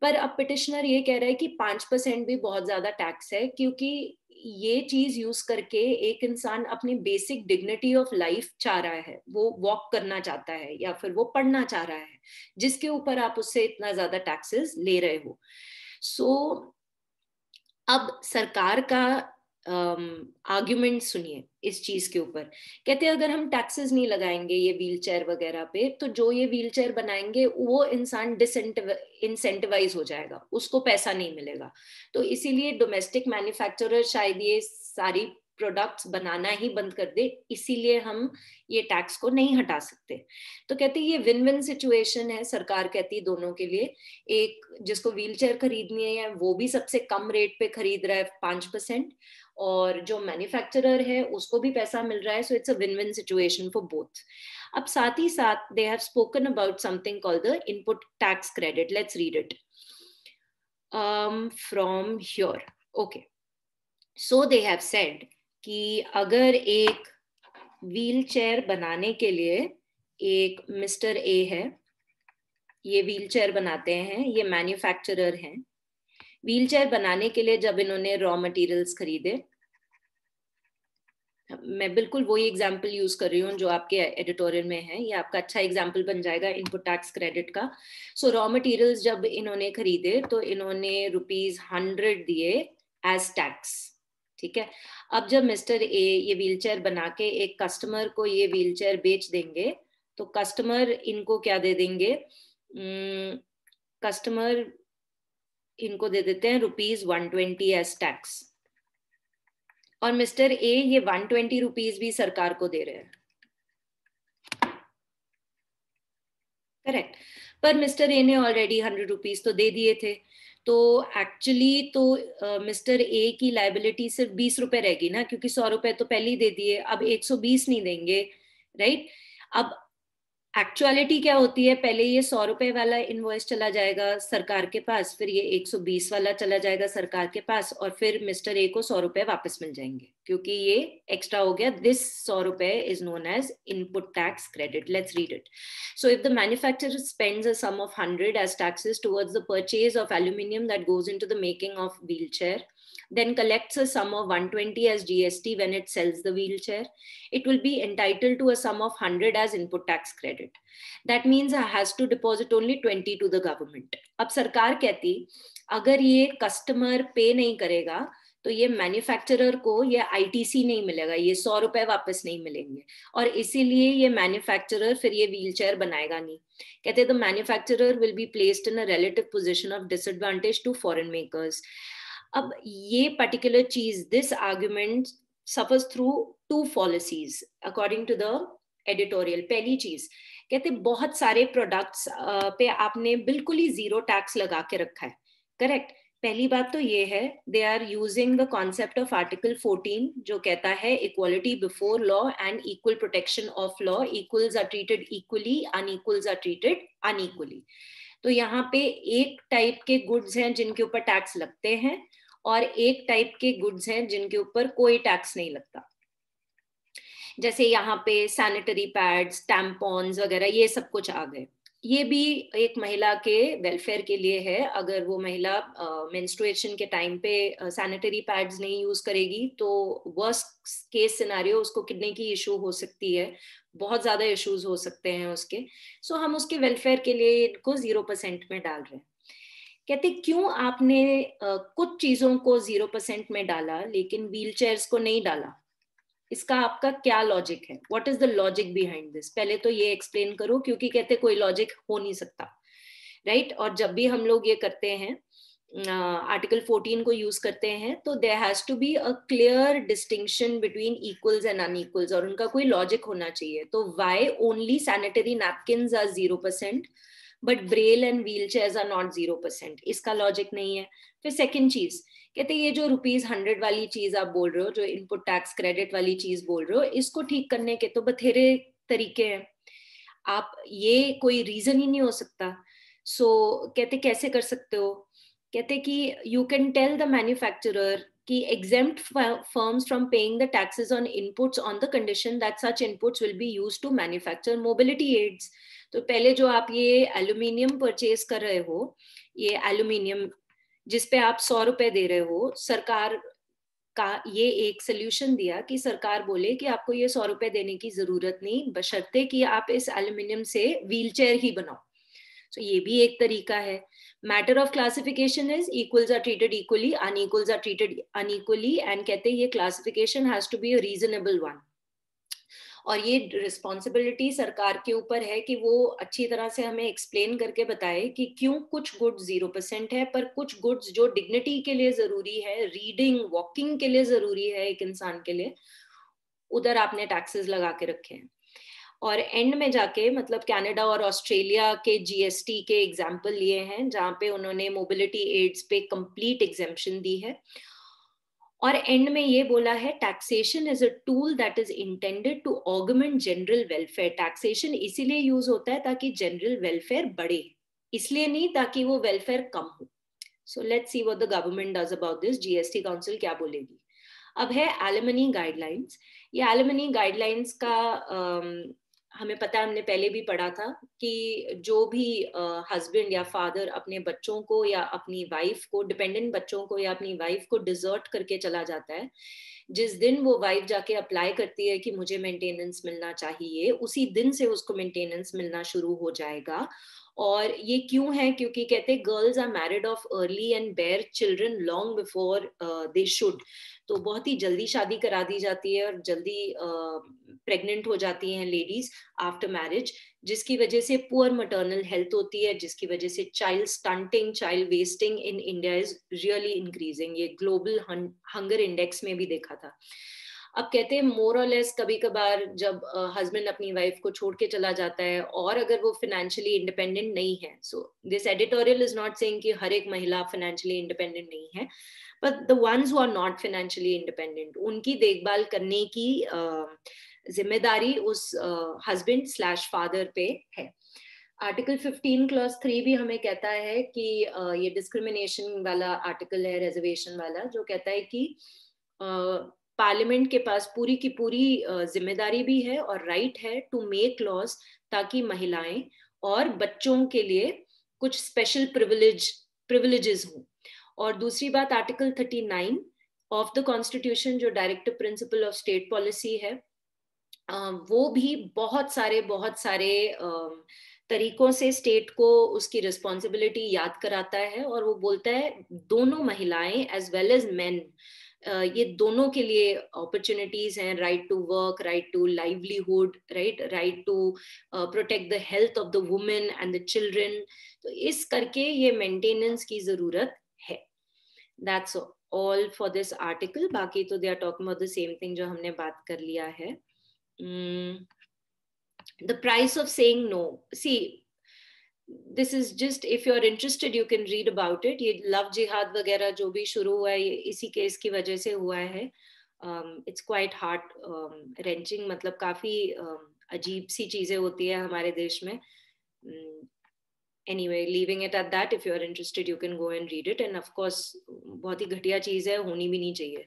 पर अब पिटिशनर ये कह रहा है कि 5% भी बहुत ज्यादा टैक्स है, क्योंकि ये चीज यूज करके एक इंसान अपनी बेसिक डिग्निटी ऑफ लाइफ चाह रहा है, वो वॉक करना चाहता है या फिर वो पढ़ना चाह रहा है, जिसके ऊपर आप उससे इतना ज्यादा टैक्सेस ले रहे हो। सो अब सरकार का आर्ग्यूमेंट सुनिए इस चीज के ऊपर। कहते हैं अगर हम टैक्सेस नहीं लगाएंगे ये व्हील चेयर वगैरह पे, तो जो ये व्हील चेयर बनाएंगे वो इंसान इंसेंटिवाइज हो जाएगा, उसको पैसा नहीं मिलेगा। तो इसीलिए डोमेस्टिक मैन्युफैक्चरर शायद ये सारी प्रोडक्ट्स बनाना ही बंद कर दे, इसीलिए हम ये टैक्स को नहीं हटा सकते। तो कहते हैं ये विन विन सिचुएशन है, सरकार कहती है दोनों के लिए। एक जिसको व्हील चेयर खरीदनी है वो भी सबसे कम रेट पे खरीद रहा है 5%, और जो मैन्युफैक्चरर है उसको भी पैसा मिल रहा है। So it's a win win situation for both. अब साथ ही साथ they have spoken about something called the input tax credit. Let's read it from here. Okay, so they have said कि अगर एक व्हील चेयर बनाने के लिए एक मिस्टर ए है, ये व्हील चेयर बनाते हैं, ये मैन्युफैक्चरर हैं। व्हील चेयर बनाने के लिए जब इन्होंने रॉ मटेरियल्स खरीदे, मैं बिल्कुल वही एग्जांपल यूज कर रही हूँ जो आपके एडिटोरियल में है, ये आपका अच्छा एग्जांपल बन जाएगा इनपुट टैक्स क्रेडिट का। सो रॉ मटेरियल्स जब इन्होंने खरीदे तो इन्होंने ₹100 दिए एज टैक्स, ठीक है। अब जब मिस्टर ए ये व्हीलचेयर बना के एक कस्टमर को ये व्हीलचेयर बेच देंगे, तो कस्टमर इनको क्या दे देंगे, कस्टमर इनको दे देते हैं ₹120 एज टैक्स, और मिस्टर ए ये ₹120 भी सरकार को दे रहे हैं, करेक्ट। पर मिस्टर ए ने ऑलरेडी ₹100 तो दे दिए थे, तो एक्चुअली तो मिस्टर ए की लाइबिलिटी सिर्फ ₹20 रहेगी ना, क्योंकि ₹100 तो पहले ही दे दिए, अब 120 नहीं देंगे, राइट। अब एक्चुअलिटी क्या होती है, पहले ये ₹100 वाला इनवॉइस चला जाएगा सरकार के पास, फिर ये 120 वाला चला जाएगा सरकार के पास, और फिर मिस्टर ए को ₹100 वापस मिल जाएंगे, क्योंकि ये एक्स्ट्रा हो गया। This ₹100 is known as input tax credit. Let's read it. So if the manufacturer spends a sum of 100 as taxes towards the purchase of aluminium that goes into the making of wheelchair, then collects a sum of 120 as GST when it sells the wheelchair, it will be entitled to a sum of 100 as input tax credit. That means it has to deposit only 20 to the government. अब सरकार कहती अगर ये कस्टमर पे नहीं करेगा तो ये मैन्युफैक्चरर को ये आईटीसी नहीं मिलेगा, ये ₹100 वापस नहीं मिलेंगे, और इसीलिए ये मैन्युफैक्चरर फिर ये व्हीलचेयर बनाएगा नहीं। कहते the manufacturer will be placed in a relative position of disadvantage to foreign makers. अब ये पर्टिकुलर चीज, this argument suffers through two fallacies according to the editorial. पहली चीज कहते बहुत सारे प्रोडक्ट्स पे आपने बिल्कुल ही जीरो टैक्स लगा के रखा है, करेक्ट। पहली बात तो ये है, they are using the concept of article 14 जो कहता है equality before law and equal protection of law, equals are treated equally, unequals are treated unequally. तो यहाँ पे एक टाइप के गुड्स हैं जिनके ऊपर टैक्स लगते हैं, और एक टाइप के गुड्स हैं जिनके ऊपर कोई टैक्स नहीं लगता। जैसे यहाँ पे सैनिटरी पैड्स, टैम्पॉन्स वगैरह ये सब कुछ आ गए। ये भी एक महिला के वेलफेयर के लिए है। अगर वो महिला मेंस्ट्रुएशन के टाइम पे सैनिटरी पैड्स नहीं यूज करेगी तो वर्स्ट केस सिनेरियो उसको किडनी की इशू हो सकती है, बहुत ज्यादा इश्यूज हो सकते हैं उसके। सो हम उसके वेलफेयर के लिए इनको 0% में डाल रहे हैं। कहते क्यों आपने कुछ चीजों को 0% में डाला लेकिन व्हील चेयर्स को नहीं डाला, इसका आपका क्या लॉजिक है? What is the logic behind this? पहले तो ये एक्सप्लेन करो, क्योंकि कहते कोई लॉजिक हो नहीं सकता, राइट? और जब भी हम लोग ये करते हैं, आर्टिकल 14 को यूज करते हैं, तो there has to be a clear distinction between equals and unequals, और उनका कोई लॉजिक होना चाहिए। तो why only sanitary napkins are 0% but braille and wheel chairs are not 0%? इसका लॉजिक नहीं है। फिर सेकेंड चीज, कहते ये जो ₹100 वाली चीज आप बोल रहे हो, जो इनपुट टैक्स क्रेडिट वाली चीज बोल रहे हो, इसको ठीक करने के तो बथेरे तरीके हैं। आप, ये कोई रीजन ही नहीं हो सकता। कहते कैसे कर सकते हो? कहते कि you can tell the manufacturer कि exempt firms from paying the taxes on inputs on the condition that such inputs will be used to manufacture mobility aids। तो पहले जो आप ये एल्यूमिनियम परचेज कर रहे हो, ये एल्यूमिनियम जिसपे आप ₹100 दे रहे हो, सरकार का ये एक सोल्यूशन दिया कि सरकार बोले कि आपको ये ₹100 देने की जरूरत नहीं, बशर्ते कि आप इस एल्यूमिनियम से व्हील चेयर ही बनाओ। तो ये भी एक तरीका है। Matter of classification is equals are treated equally, unequals are treated unequally, and कहते हैं ये classification has to be a reasonable one. और ये रिस्पॉन्सिबिलिटी सरकार के ऊपर है कि वो अच्छी तरह से हमें एक्सप्लेन करके बताए कि क्यों कुछ गुड्स 0% है, पर कुछ गुड्स जो डिग्निटी के लिए जरूरी है, रीडिंग वॉकिंग के लिए जरूरी है एक इंसान के लिए, उधर आपने टैक्सेस लगा के रखे हैं। और एंड में जाके मतलब कनाडा और ऑस्ट्रेलिया के जीएसटी के एग्जाम्पल लिए हैं, जहां पे उन्होंने मोबिलिटी एड्स पे कंप्लीट एग्जेम्पशन दी है। और एंड में ये बोला है, taxation is a tool that is intended to augment general welfare. Taxation इसीलिए यूज होता है ताकि जनरल वेलफेयर बढ़े, इसलिए नहीं ताकि वो वेलफेयर कम हो। So let's see what the government does about this. GST council क्या बोलेगी? अब है एलिमनी गाइडलाइंस। ये एलिमनी गाइडलाइंस का हमें पता है, हमने पहले भी पढ़ा था कि जो भी हस्बैंड या फादर अपने बच्चों को या अपनी वाइफ को, डिपेंडेंट बच्चों को या अपनी वाइफ को डिजर्ट करके चला जाता है, जिस दिन वो वाइफ जाके अप्लाई करती है कि मुझे मेंटेनेंस मिलना चाहिए, उसी दिन से उसको मेंटेनेंस मिलना शुरू हो जाएगा। और ये क्यों है? क्योंकि कहते हैं girls are married of early and bear children long before they should. तो बहुत ही जल्दी शादी करा दी जाती है और जल्दी प्रेग्नेंट हो जाती हैं लेडीज आफ्टर मैरिज, जिसकी वजह से पुअर मटर्नल हेल्थ होती है, जिसकी वजह से child stunting, child wasting in India is really increasing. ये ग्लोबल हंगर इंडेक्स में भी देखा था। अब कहते हैं मोर और लेस कभी कभार जब हस्बैंड अपनी वाइफ को छोड़ के चला जाता है और अगर वो फाइनेंशियली इंडिपेंडेंट नहीं है, so this editorial is not saying कि हर एक महिला फाइनेंशियली इंडिपेंडेंट नहीं है, but the ones who are not financially independent, उनकी देखभाल करने की जिम्मेदारी उस हस्बैंड स्लैश फादर पे है। आर्टिकल 15 क्लॉज 3 भी हमें कहता है कि ये डिस्क्रिमिनेशन वाला आर्टिकल है, रिजर्वेशन वाला, जो कहता है कि पार्लियामेंट के पास पूरी की पूरी जिम्मेदारी भी है और राइट है टू मेक लॉज ताकि महिलाएं और बच्चों के लिए कुछ स्पेशल प्रिविलेजेस हों। और दूसरी बात, आर्टिकल 39 ऑफ द कॉन्स्टिट्यूशन जो directive principle of state policy है, वो भी बहुत सारे तरीकों से स्टेट को उसकी रिस्पॉन्सिबिलिटी याद कराता है। और वो बोलता है दोनों महिलाएं एज वेल एज मेन, ये दोनों के लिए अपॉर्चुनिटीज हैं, right to work, right to livelihood, right to protect the health of the women and the children. तो इस करके ये मेंटेनेंस की जरूरत है। That's all for this article. बाकी तो they are talking about the same thing जो हमने बात कर लिया है। The price of saying no, see, this is just, if you're interested you can read about it। ये लव जिहाद वगैरह जो भी शुरू हुआ है, ये इसी केस की वजह से हुआ है। इट्स क्वाइट हार्ट रेंचिंग, मतलब काफी अजीब सी चीजें होती है हमारे देश में। anyway, leaving it at that, if you're interested you can go and read it, and of course बहुत ही घटिया चीज है, होनी भी नहीं चाहिए।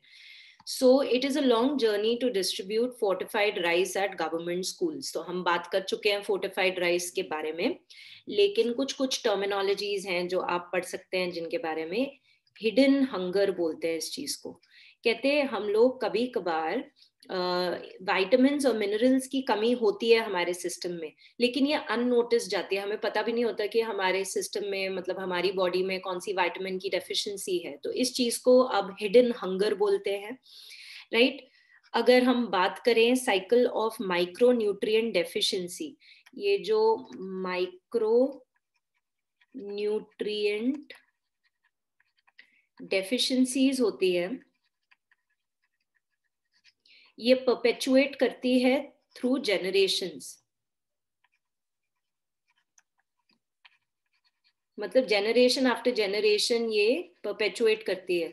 So it is a long journey to distribute fortified rice at government schools. तो हम बात कर चुके हैं fortified rice के बारे में, लेकिन कुछ कुछ टर्मिनोलॉजीज हैं जो आप पढ़ सकते हैं जिनके बारे में हिडन हंगर बोलते हैं इस चीज को। कहते हैं हम लोग कभी कभार विटामिन्स और मिनरल्स की कमी होती है हमारे सिस्टम में, लेकिन ये अननोटिस जाती है, हमें पता भी नहीं होता कि हमारे सिस्टम में मतलब हमारी बॉडी में कौन सी विटामिन की डेफिशिएंसी है। तो इस चीज को अब हिडन हंगर बोलते हैं, राइट। अगर हम बात करें cycle of micro nutrient deficiency, ये जो माइक्रो न्यूट्रिएंट डेफिशिएंसीज होती है ये परपेचुएट करती है थ्रू जेनरेशंस, मतलब जेनरेशन आफ्टर जेनरेशन ये परपेचुएट करती है।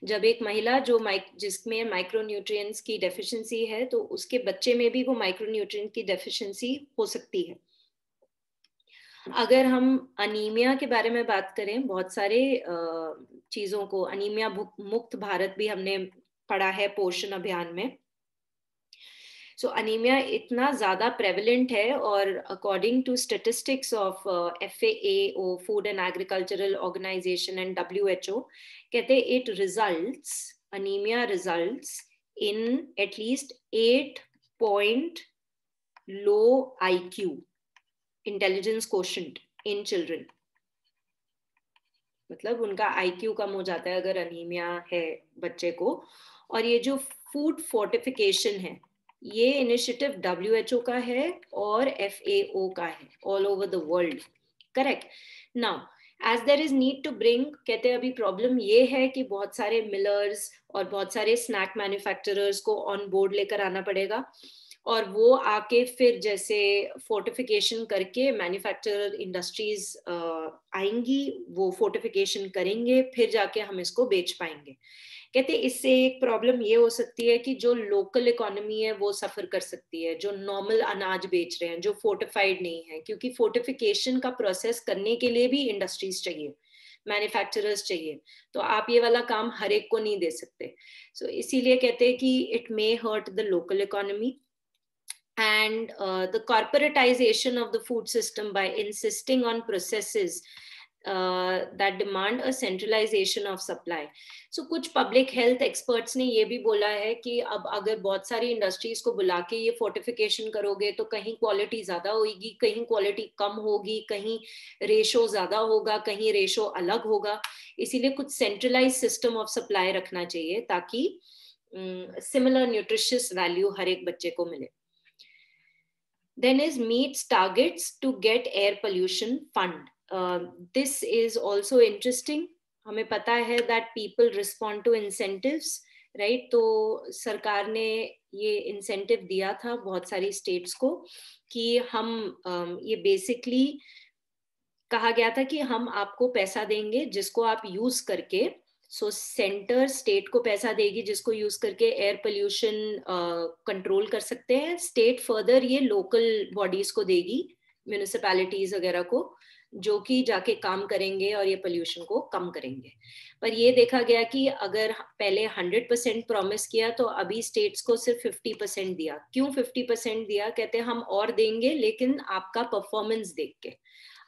जब एक महिला जो जिसमें माइक्रोन्यूट्रिएंट्स की डेफिशिएंसी है तो उसके बच्चे में भी वो माइक्रोन्यूट्रिएंट की डेफिशिएंसी हो सकती है। अगर हम अनीमिया के बारे में बात करें, बहुत सारे चीजों को अनीमिया मुक्त भारत भी हमने पढ़ा है पोषण अभियान में। सो अनीमिया इतना ज्यादा प्रेवलेंट है और according to statistics of FAO food and agricultural organisation and WHO कहते हैं it results anaemia results in at least 8 point low IQ intelligence quotient in children, मतलब उनका IQ कम हो जाता है अगर अनीमिया है बच्चे को। और ये जो फूड फोर्टिफिकेशन है ये इनिशिएटिव WHO का है और FAO का है all over the world, correct. Now as there is need to bring, कहते हैं अभी प्रॉब्लम ये है कि बहुत सारे मिलर्स और बहुत सारे स्नैक मैन्युफैक्चरर्स को ऑन बोर्ड लेकर आना पड़ेगा और वो आके फिर जैसे फोर्टिफिकेशन करके मैन्युफैक्चरर इंडस्ट्रीज आएंगी, वो फोर्टिफिकेशन करेंगे, फिर जाके हम इसको बेच पाएंगे। कहते इससे एक प्रॉब्लम ये हो सकती है कि जो लोकल इकोनॉमी है वो सफर कर सकती है, जो नॉर्मल अनाज बेच रहे हैं जो फोर्टिफाइड नहीं है, क्योंकि फोर्टिफिकेशन का प्रोसेस करने के लिए भी इंडस्ट्रीज चाहिए, मैन्युफैक्चरर्स चाहिए, तो आप ये वाला काम हर एक को नहीं दे सकते। सो इसीलिए कहते हैं कि it may hurt the local economy and the corporatization of the food system by insisting on processes that demand a centralization of supply. So कुछ पब्लिक हेल्थ एक्सपर्ट्स ने ये भी बोला है कि अब अगर बहुत सारी इंडस्ट्रीज को बुला के ये फोर्टिफिकेशन करोगे तो कहीं क्वालिटी ज्यादा होगी, कहीं क्वालिटी कम होगी, कहीं रेशो ज्यादा होगा, कहीं रेशो अलग होगा। इसीलिए कुछ सेंट्रलाइज सिस्टम ऑफ सप्लाई रखना चाहिए ताकि सिमिलर न्यूट्रिशियस वैल्यू हर एक बच्चे को मिले। Then is meets targets to get air pollution fund. This is also interesting. हमें पता है that people respond to incentives, right? तो सरकार ने ये incentive दिया था बहुत सारी states को कि हम ये basically कहा गया था कि हम आपको पैसा देंगे जिसको आप यूज करके, सो सेंटर स्टेट को पैसा देगी जिसको यूज करके एयर पोल्यूशन कंट्रोल कर सकते हैं, स्टेट फर्दर ये लोकल बॉडीज को देगी, म्यूनिसिपैलिटीज वगैरह को, जो कि जाके काम करेंगे और ये पोल्यूशन को कम करेंगे। पर ये देखा गया कि अगर पहले 100% प्रॉमिस किया तो अभी स्टेट्स को सिर्फ 50% दिया। क्यों 50% दिया? कहते हैं हम और देंगे लेकिन आपका परफॉर्मेंस देख के,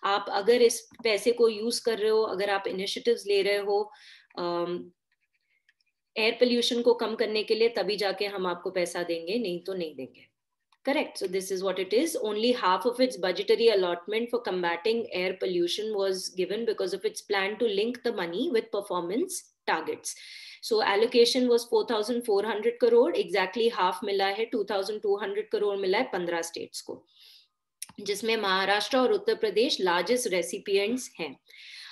आप अगर इस पैसे को यूज कर रहे हो, अगर आप इनिशिएटिव्स ले रहे हो एयर पोल्यूशन को कम करने के लिए, तभी जाके हम आपको पैसा देंगे, नहीं तो नहीं देंगे। Correct. So this is what it is. Only half of its budgetary allotment for combating air pollution was given because of its plan to link the money with performance targets. So allocation was 4,400 crore. Exactly half मिला है, 2,200 crore मिला है 15 states को, जिसमें महाराष्ट्र और उत्तर प्रदेश लार्जेस्ट रेसिपिएंट्स हैं।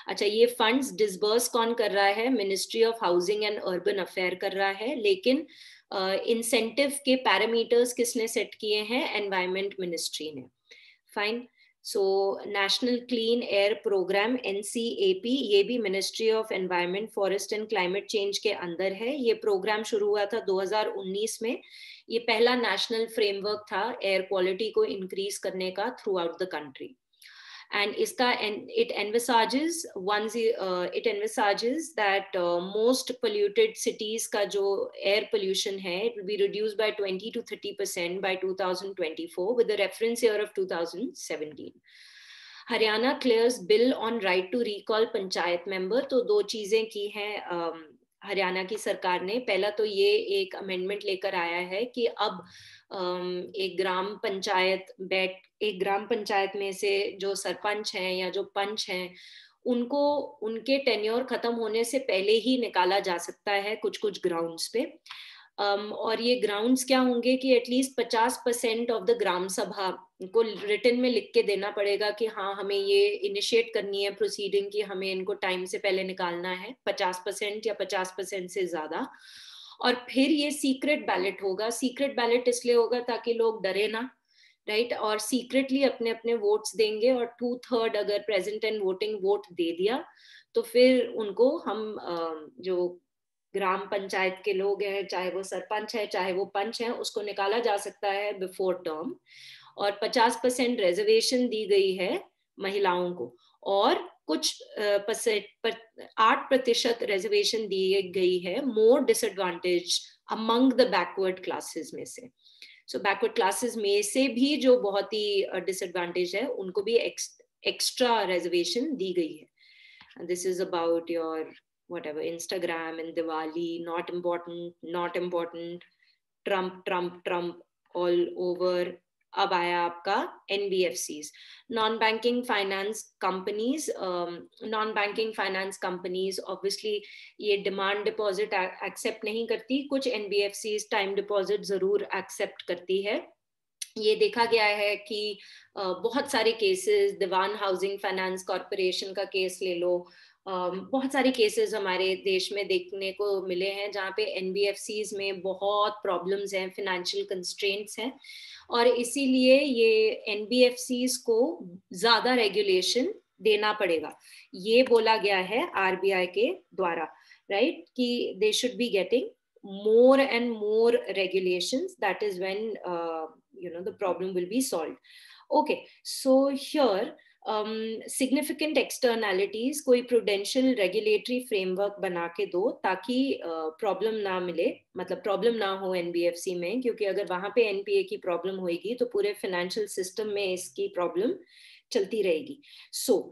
अच्छा, ये फंड्स डिसबर्स कौन कर रहा है? Ministry of housing and urban affair कर रहा है, लेकिन इंसेंटिव के पैरामीटर्स किसने सेट किए हैं? एनवायरमेंट मिनिस्ट्री ने। Fine. So national clean air programme NCAP, ये भी ministry of environment, forest and climate change के अंदर है। ये प्रोग्राम शुरू हुआ था 2019 में। ये पहला नेशनल फ्रेमवर्क था एयर क्वालिटी को इंक्रीज करने का through out the country. and it envisages that most polluted cities का जो air pollution है, it will be reduced by 20 to 30% by 2024 with the reference year of 2017. Haryana clears bill on right to recall panchayat member. तो दो चीजें की हैं हरियाणा की सरकार ने. पहला तो ये एक अमेंडमेंट लेकर आया है कि अब एक ग्राम पंचायत में से जो सरपंच हैं या जो पंच हैं, उनको उनके टेन्योर खत्म होने से पहले ही निकाला जा सकता है कुछ कुछ ग्राउंड्स पे. और ये ग्राउंड्स क्या होंगे कि एटलीस्ट 50% ऑफ द ग्राम सभा को रिटन में लिख के देना पड़ेगा कि हाँ, हमें ये इनिशिएट करनी है प्रोसीडिंग कि हमें इनको टाइम से पहले निकालना है, 50% या 50% से ज्यादा. और फिर ये सीक्रेट बैलेट होगा. सीक्रेट बैलेट इसलिए होगा ताकि लोग डरे ना, राइट, और सीक्रेटली अपने अपने वोट्स देंगे. और 2/3 अगर प्रेजेंट एंड वोटिंग वोट दे दिया तो फिर उनको हम जो ग्राम पंचायत के लोग हैं, चाहे वो सरपंच है चाहे वो पंच है, उसको निकाला जा सकता है बिफोर टर्म. और 50% रिजर्वेशन दी गई है महिलाओं को, और कुछ 8% रिजर्वेशन दी गई है more disadvantage among the backward classes में से. सो बैकवर्ड क्लासेस में से भी जो बहुत ही डिसएडवांटेज है, उनको भी एक्स्ट्रा रिजर्वेशन दी गई है. This is about your whatever Instagram and Diwali, not important, Trump all over. अब आया आपका NBFCs, non-banking finance companies. non-banking finance companies obviously ये demand deposit accept नहीं करती. कुछ NBFCs time deposit जरूर accept करती है. ये देखा गया है कि बहुत सारे केसेस, दीवान हाउसिंग फाइनेंस कॉर्पोरेशन का केस ले लो, बहुत सारे केसेस हमारे देश में देखने को मिले हैं जहाँ पे NBFCs में बहुत प्रॉब्लम्स हैं, फाइनेंशियल कंस्ट्रेंट्स हैं, और इसीलिए ये NBFCs को ज्यादा रेगुलेशन देना पड़ेगा. ये बोला गया है RBI के द्वारा, राइट, कि they should be getting more and more regulations. That is when the problem will be solved. Okay, so here significant externalities, कोई prudential regulatory framework बना के दो ताकि problem ना मिले, मतलब problem ना हो NBFC में, क्योंकि अगर वहां पे NPA की problem होगी तो पूरे financial system में इसकी problem चलती रहेगी. So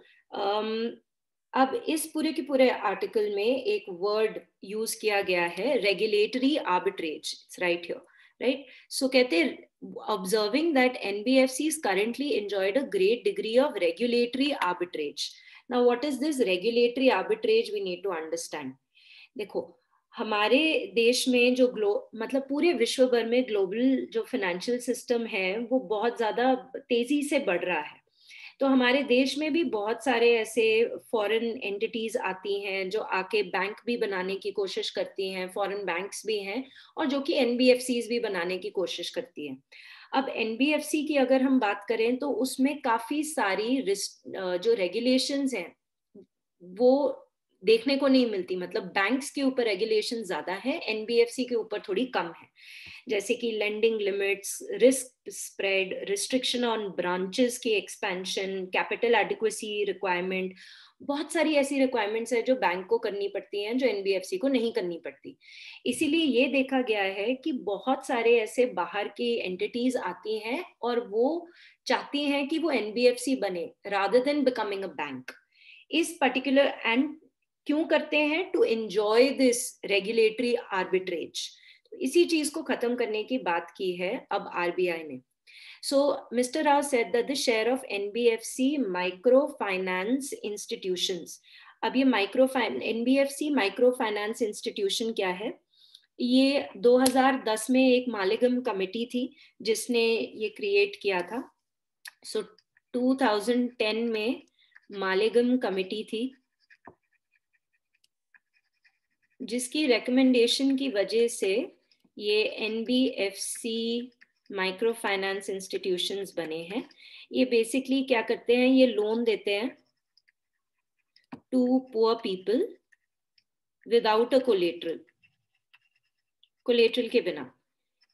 अब इस पूरे के पूरे आर्टिकल में एक वर्ड यूज किया गया है, regulatory arbitrage. Right here, right. So कहते हैं observing that NBFCs currently enjoyed a great degree of regulatory arbitrage. Now what is this regulatory arbitrage? We need to understand. देखो, हमारे देश में जो मतलब पूरे विश्व भर में ग्लोबल जो फाइनेंशियल सिस्टम है वो बहुत ज्यादा तेजी से बढ़ रहा है. तो हमारे देश में भी बहुत सारे ऐसे फॉरेन एंटिटीज आती हैं जो आके बैंक भी बनाने की कोशिश करती हैं, फॉरेन बैंक्स भी हैं, और जो कि NBFCs भी बनाने की कोशिश करती हैं. अब NBFC की अगर हम बात करें तो उसमें काफी सारी जो रेगुलेशंस हैं वो देखने को नहीं मिलती. मतलब बैंक्स के ऊपर रेगुलेशन ज्यादा है, NBFC के ऊपर थोड़ी कम है. जैसे कि lending limits, risk spread, restriction on branches की एक्सपेंशन, कैपिटल एडिक्वेसी रिक्वायरमेंट, बहुत सारी ऐसी रिक्वायरमेंट्स है जो बैंक को करनी पड़ती हैं जो NBFC को नहीं करनी पड़ती. इसीलिए ये देखा गया है कि बहुत सारे ऐसे बाहर की एंटिटीज आती हैं और वो चाहती हैं कि वो NBFC बने rather than becoming a bank. इस पर्टिकुलर एंड क्यों करते हैं? To enjoy this regulatory arbitrage. इसी चीज को खत्म करने की बात की है अब RBI ने. So Mr. Rao said that the share of NBFC microfinance institutions. अब ये NBFC microfinance institution क्या है? ये 2010 में एक मालेगम कमेटी थी जिसने ये क्रिएट किया था. So 2010 में मालेगम कमेटी थी जिसकी रिकमेंडेशन की वजह से ये NBFC माइक्रो फाइनेंस इंस्टीट्यूशंस बने हैं. ये बेसिकली क्या करते हैं? ये लोन देते हैं to poor people without a collateral के बिना,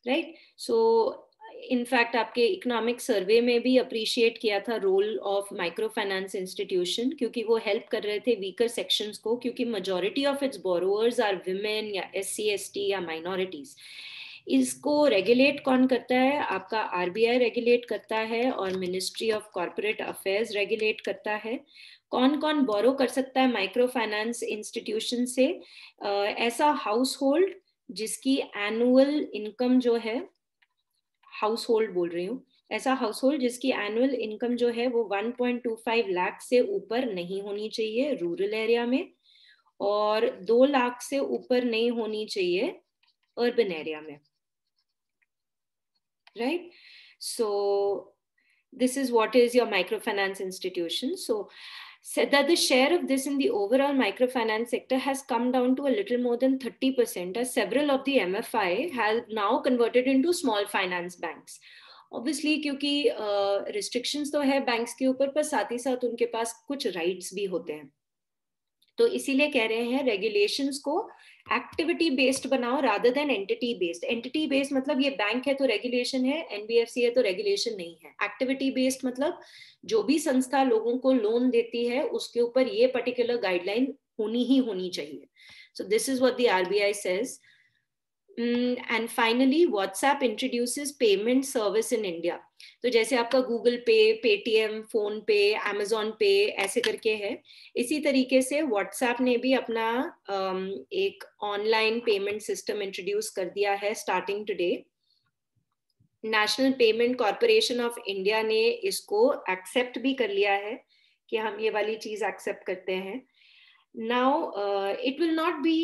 राइट. सो इनफैक्ट आपके इकोनॉमिक सर्वे में भी अप्रिशिएट किया था role of micro finance institution, क्योंकि वो हेल्प कर रहे थे वीकर सेक्शंस को, क्योंकि majority of its borrowers are women या SC ST या माइनॉरिटीज। इसको रेगुलेट कौन करता है? आपका RBI रेगुलेट करता है और ministry of corporate affairs regulate करता है। कौन कौन बोरो कर सकता है माइक्रो फाइनेंस इंस्टीट्यूशन से? ऐसा हाउस होल्ड जिसकी एनुअल इनकम जो है, हाउस होल्ड बोल रही हूँ, ऐसा हाउस होल्ड जिसकी एनुअल इनकम जो है वो 1.25 लाख से ऊपर नहीं होनी चाहिए रूरल एरिया में, और 2 लाख से ऊपर नहीं होनी चाहिए अर्बन एरिया में, right? So this is what is your microfinance institution. So said that the share of this in the overall microfinance sector has come down to a little more than 30%, as several of the MFI have now converted into small finance banks. Obviously क्योंकि restrictions तो है banks के ऊपर, पर साथ ही साथ उनके पास कुछ rights भी होते हैं, तो इसीलिए कह रहे हैं रेगुलेशंस को एक्टिविटी बेस्ड बनाओ rather than entity based. Entity based मतलब ये बैंक है तो रेगुलेशन है, NBFC है तो रेगुलेशन नहीं है। एक्टिविटी बेस्ड मतलब जो भी संस्था लोगों को लोन देती है उसके ऊपर ये पर्टिकुलर गाइडलाइन होनी ही होनी चाहिए। So this is what the RBI says. And finally WhatsApp introduces payment service in India. तो जैसे आपका गूगल पे, पेटीएम, फोन पे, अमेजोन पे ऐसे करके है, इसी तरीके से व्हाट्सएप ने भी अपना एक ऑनलाइन पेमेंट सिस्टम इंट्रोड्यूस कर दिया है starting today. National payment corporation of India ने इसको एक्सेप्ट भी कर लिया है कि हम ये वाली चीज एक्सेप्ट करते हैं। Now it will not be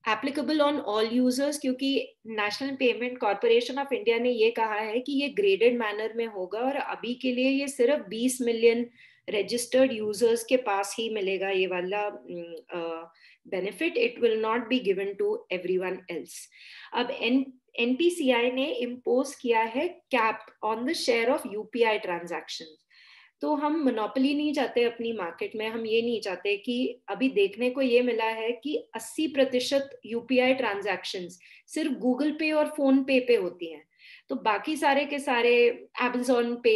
applicable on all users, क्योंकि national payment corporation of India ने ये कहा है कि ये ग्रेडेड मैनर में होगा, और अभी के लिए ये सिर्फ 20 मिलियन रजिस्टर्ड यूजर्स के पास ही मिलेगा ये वाला benefit. It will not be given to everyone else. अब NPCI ने इम्पोज किया है cap on the share of UPI transaction. तो हम मोनोपोली नहीं चाहते अपनी मार्केट में, हम ये नहीं चाहते कि अभी देखने को ये मिला है कि 80% UPI ट्रांजैक्शंस सिर्फ गूगल पे और फोन पे होती हैं, तो बाकी सारे के सारे Amazon पे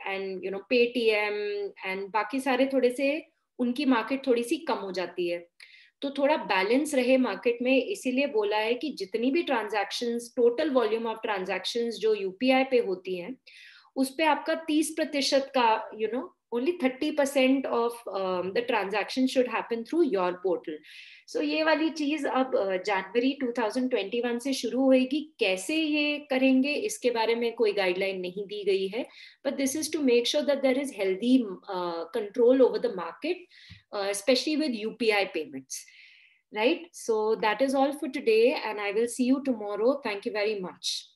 एंड पेटीएम एंड बाकी सारे थोड़े से उनकी मार्केट थोड़ी सी कम हो जाती है। तो थोड़ा बैलेंस रहे मार्केट में, इसीलिए बोला है कि जितनी भी transactions, total volume of transactions जो UPI पे होती हैं, उस पे आपका 30% का only 30% of the transaction should happen through your portal. So ये वाली चीज अब जनवरी 2021 से शुरू होएगी। कैसे ये करेंगे इसके बारे में कोई गाइडलाइन नहीं दी गई है, but this is to make sure that there is healthy control over the market, especially with UPI payments, right? So that is all for today, and I will see you tomorrow. Thank you very much.